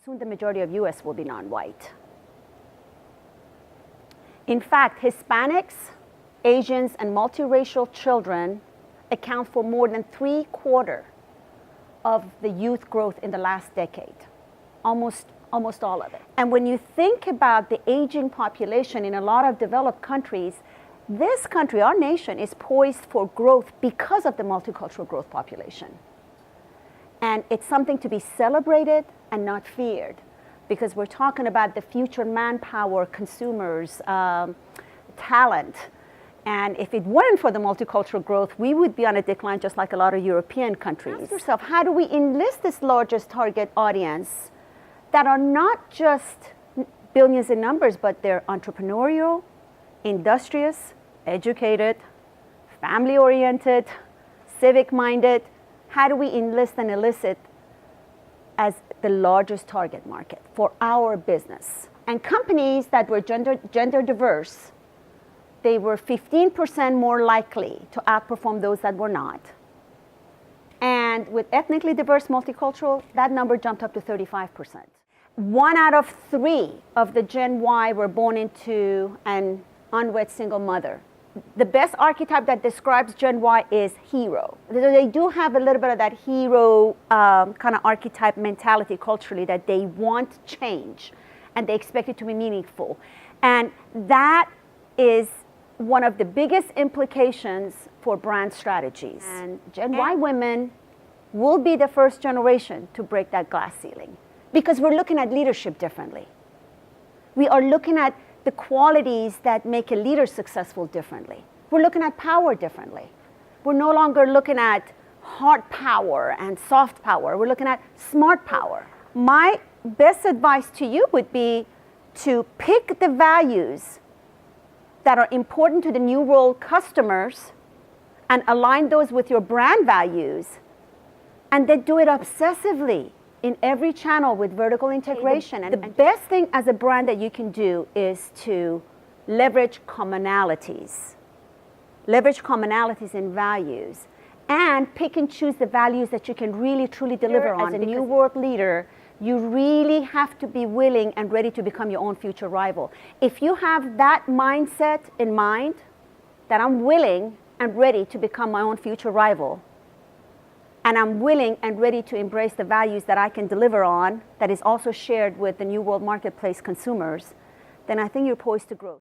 Soon the majority of US will be non-white. In fact, Hispanics, Asians, and multiracial children account for more than 3/4 of the youth growth in the last decade. Almost all of it. And when you think about the aging population in a lot of developed countries, this country, our nation, is poised for growth because of the multicultural growth population. And it's something to be celebrated and not feared, because we're talking about the future manpower, consumers, talent. And if it weren't for the multicultural growth, we would be on a decline just like a lot of European countries. Ask yourself, how do we enlist this largest target audience that are not just billions in numbers, but they're entrepreneurial, industrious, educated, family-oriented, civic-minded? How do we enlist and elicit as the largest target market for our business? And companies that were gender diverse, they were 15% more likely to outperform those that were not. And with ethnically diverse, multicultural, that number jumped up to 35%. 1 out of 3 of the Gen Y were born into an unwed single mother. The best archetype that describes Gen Y is hero. They do have a little bit of that hero kind of archetype mentality culturally, that they want change and they expect it to be meaningful. And that is one of the biggest implications for brand strategies. And Gen Y women will be the first generation to break that glass ceiling, because we're looking at leadership differently. We are looking at the qualities that make a leader successful differently. We're looking at power differently. We're no longer looking at hard power and soft power. We're looking at smart power. My best advice to you would be to pick the values that are important to the New World customers and align those with your brand values, and then do it obsessively in every channel with vertical integration. And the best thing as a brand that you can do is to leverage commonalities. Leverage commonalities in values, and pick and choose the values that you can really truly deliver on. As a New World leader, you really have to be willing and ready to become your own future rival. If you have that mindset in mind, that I'm willing and ready to become my own future rival, and I'm willing and ready to embrace the values that I can deliver on, that is also shared with the New World marketplace consumers, then I think you're poised to grow.